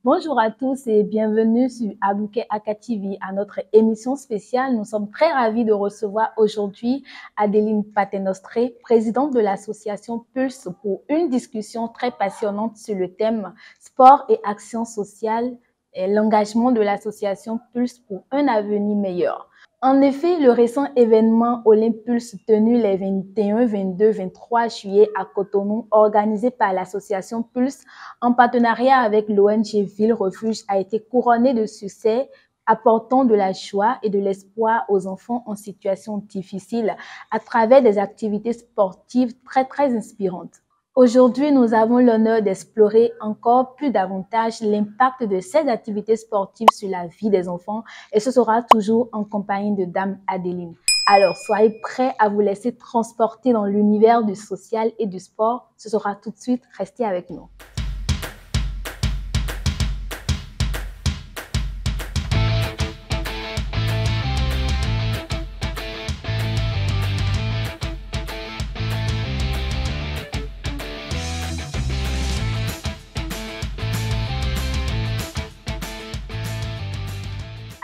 Bonjour à tous et bienvenue sur Abouke Aka TV à notre émission spéciale. Nous sommes très ravis de recevoir aujourd'hui Adeline Paternostré, présidente de l'association Pulse, pour une discussion très passionnante sur le thème sport et action sociale et l'engagement de l'association Pulse pour un avenir meilleur. En effet, le récent événement Olympulse tenu les 21, 22, 23 juillet à Cotonou, organisé par l'association Pulse en partenariat avec l'ONG Ville Refuge, a été couronné de succès, apportant de la joie et de l'espoir aux enfants en situation difficile à travers des activités sportives très inspirantes. Aujourd'hui, nous avons l'honneur d'explorer encore plus davantage l'impact de ces activités sportives sur la vie des enfants et ce sera toujours en compagnie de Dame Adeline. Alors, soyez prêts à vous laisser transporter dans l'univers du social et du sport. Ce sera tout de suite. Restez avec nous.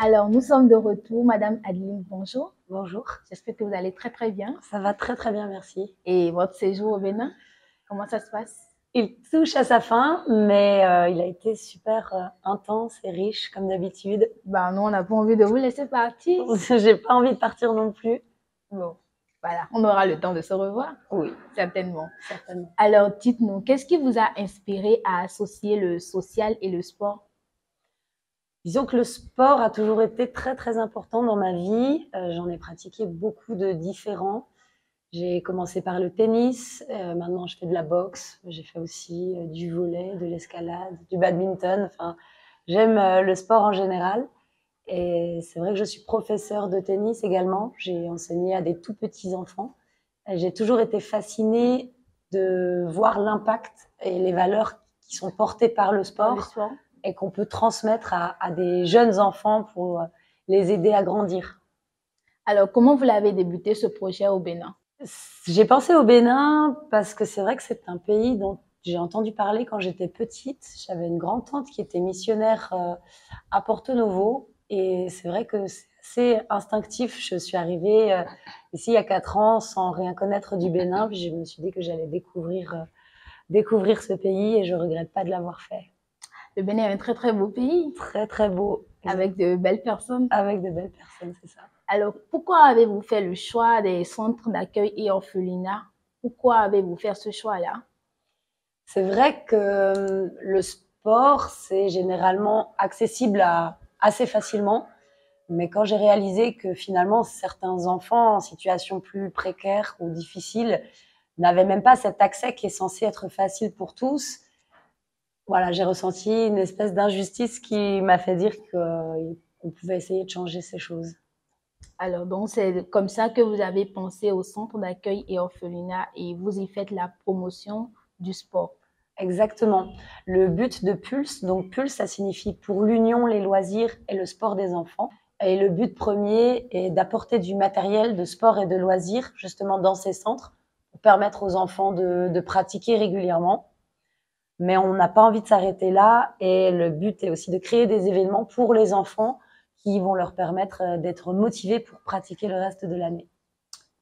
Alors, nous sommes de retour. Madame Adeline, bonjour. Bonjour. J'espère que vous allez très bien. Ça va très bien, merci. Et votre séjour au Bénin, comment ça se passe? Il touche à sa fin, mais il a été super intense et riche, comme d'habitude. Ben non, on n'a pas envie de vous laisser partir. J'ai pas envie de partir non plus. Bon, voilà, on aura le temps de se revoir. Oui, certainement. certainement. Alors, dites-nous, qu'est-ce qui vous a inspiré à associer le social et le sport? Disons que le sport a toujours été très important dans ma vie. J'en ai pratiqué beaucoup de différents. J'ai commencé par le tennis, maintenant je fais de la boxe. J'ai fait aussi du volley, de l'escalade, du badminton. Enfin, j'aime le sport en général. Et c'est vrai que je suis professeure de tennis également. J'ai enseigné à des tout petits enfants. J'ai toujours été fascinée de voir l'impact et les valeurs qui sont portées par le sport et qu'on peut transmettre à des jeunes enfants pour les aider à grandir. Alors, comment vous l'avez débuté ce projet au Bénin? J'ai pensé au Bénin parce que c'est vrai que c'est un pays dont j'ai entendu parler quand j'étais petite. J'avais une grand-tante qui était missionnaire à Porto Novo. Et c'est vrai que c'est assez instinctif. Je suis arrivée ici il y a 4 ans sans rien connaître du Bénin. Puis je me suis dit que j'allais découvrir ce pays et je regrette pas de l'avoir fait. Le Bénin est un très beau pays. Très beau. Avec de belles personnes. Avec de belles personnes, c'est ça. Alors, pourquoi avez-vous fait le choix des centres d'accueil et orphelinats? Pourquoi avez-vous fait ce choix-là? C'est vrai que le sport, c'est généralement accessible assez facilement. Mais quand j'ai réalisé que finalement, certains enfants en situation plus précaire ou difficile n'avaient même pas cet accès qui est censé être facile pour tous, voilà, j'ai ressenti une espèce d'injustice qui m'a fait dire qu'on pouvait essayer de changer ces choses. Alors, donc, c'est comme ça que vous avez pensé au centre d'accueil et orphelinat et vous y faites la promotion du sport. Exactement. Le but de Pulse, donc Pulse, ça signifie pour l'union, les loisirs et le sport des enfants. Et le but premier est d'apporter du matériel de sport et de loisirs justement dans ces centres pour permettre aux enfants de pratiquer régulièrement. Mais on n'a pas envie de s'arrêter là et le but est aussi de créer des événements pour les enfants qui vont leur permettre d'être motivés pour pratiquer le reste de l'année.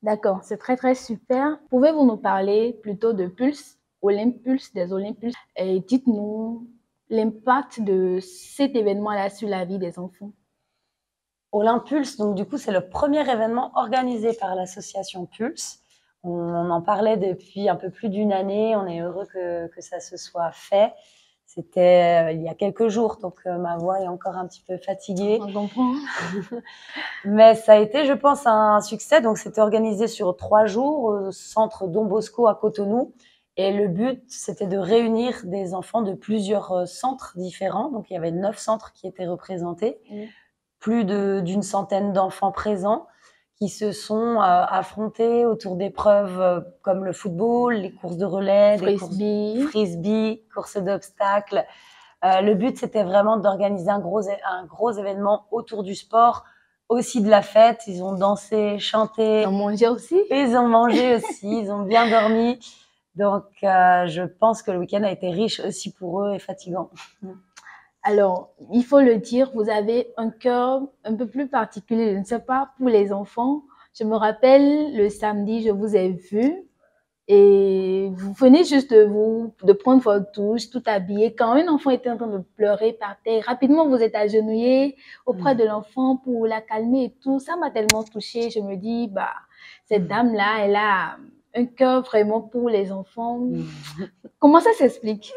D'accord, c'est très super. Pouvez-vous nous parler plutôt de Pulse, Olympulse, des Olympulse et dites-nous l'impact de cet événement-là sur la vie des enfants? Olympulse, donc du coup, c'est le premier événement organisé par l'association Pulse. On en parlait depuis un peu plus d'une année. On est heureux que ça se soit fait. C'était il y a quelques jours, donc ma voix est encore un petit peu fatiguée. On comprend. Mais ça a été, je pense, un succès. Donc, c'était organisé sur 3 jours au centre Don Bosco à Cotonou. Et le but, c'était de réunir des enfants de plusieurs centres différents. Donc, il y avait 9 centres qui étaient représentés. Plus d'une centaine d'enfants présents qui se sont affrontés autour d'épreuves comme le football, les courses de relais, frisbee, courses d'obstacles. Le but, c'était vraiment d'organiser un gros événement autour du sport, aussi de la fête. Ils ont dansé, chanté. Ils ont mangé aussi. Ils ont mangé aussi, ils ont bien dormi. Donc, je pense que le week-end a été riche aussi pour eux et fatigant. Alors, il faut le dire, vous avez un cœur un peu plus particulier, je ne sais pas, pour les enfants. Je me rappelle, le samedi, je vous ai vu et vous venez juste de prendre votre douche, tout habillé. Quand un enfant était en train de pleurer par terre, rapidement, vous êtes agenouillé auprès de l'enfant pour la calmer et tout. Ça m'a tellement touchée. Je me dis, bah, cette dame-là, elle a un cœur vraiment pour les enfants. Comment ça s'explique?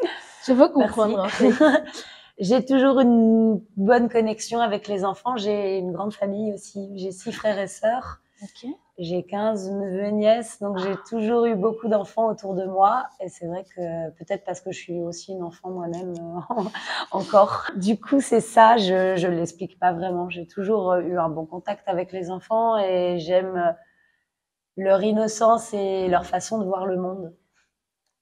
Je veux comprendre, Merci. en fait. J'ai toujours une bonne connexion avec les enfants. J'ai une grande famille aussi. J'ai 6 frères et sœurs. Ok. J'ai 15 neveux et nièces, donc j'ai toujours eu beaucoup d'enfants autour de moi. Et c'est vrai que peut-être parce que je suis aussi une enfant moi-même encore. Du coup, c'est ça, je l'explique pas vraiment. J'ai toujours eu un bon contact avec les enfants et j'aime leur innocence et leur façon de voir le monde.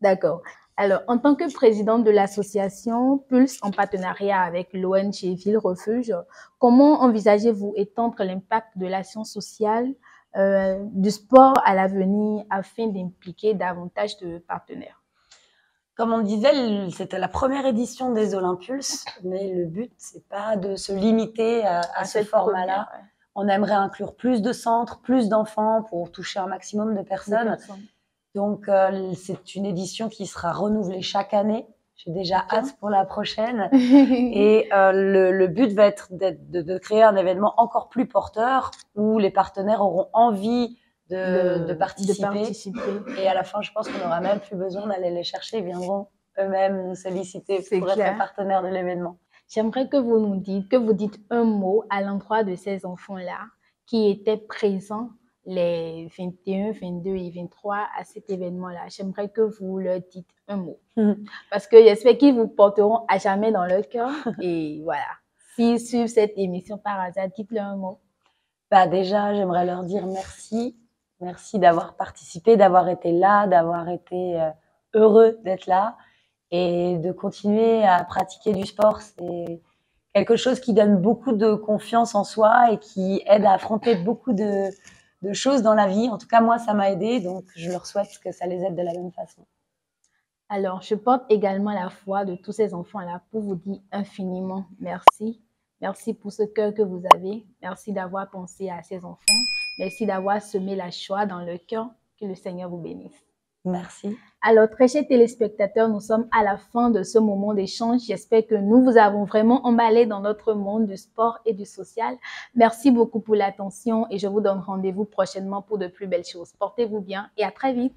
D'accord. Alors, en tant que présidente de l'association Pulse en partenariat avec l'ONG Ville Refuge, comment envisagez-vous étendre l'impact de l'action sociale du sport à l'avenir afin d'impliquer davantage de partenaires? Comme on disait, c'était la première édition des Olympulse, mais le but, c'est pas de se limiter à ce Cette format-là. première, ouais, On aimerait inclure plus de centres, plus d'enfants pour toucher un maximum de de personnes. personnes. Donc, c'est une édition qui sera renouvelée chaque année. J'ai déjà Ok. hâte pour la prochaine. Et le but va être de créer un événement encore plus porteur où les partenaires auront envie de De participer. participer. Et à la fin, je pense qu'on n'aura même plus besoin d'aller les chercher. Ils viendront eux-mêmes nous solliciter C'est pour être clair. partenaires de l'événement. J'aimerais que vous nous dites, que vous dites un mot à l'endroit de ces enfants-là qui étaient présents les 21, 22 et 23 à cet événement-là. J'aimerais que vous leur dites un mot. Parce que j'espère qu'ils vous porteront à jamais dans leur cœur. Et voilà. S'ils suivent cette émission par hasard, dites-leur un mot. Bah déjà, j'aimerais leur dire merci. Merci d'avoir participé, d'avoir été là, d'avoir été heureux d'être là et de continuer à pratiquer du sport. C'est quelque chose qui donne beaucoup de confiance en soi et qui aide à affronter beaucoup de choses dans la vie. En tout cas, moi, ça m'a aidé, donc je leur souhaite que ça les aide de la même façon. Alors, je porte également la foi de tous ces enfants-là pour vous dire infiniment merci. Merci pour ce cœur que vous avez. Merci d'avoir pensé à ces enfants. Merci d'avoir semé la joie dans leur cœur. Que le Seigneur vous bénisse. Merci. Alors, très chers téléspectateurs, nous sommes à la fin de ce moment d'échange. J'espère que nous vous avons vraiment emballé dans notre monde du sport et du social. Merci beaucoup pour l'attention et je vous donne rendez-vous prochainement pour de plus belles choses. Portez-vous bien et à très vite.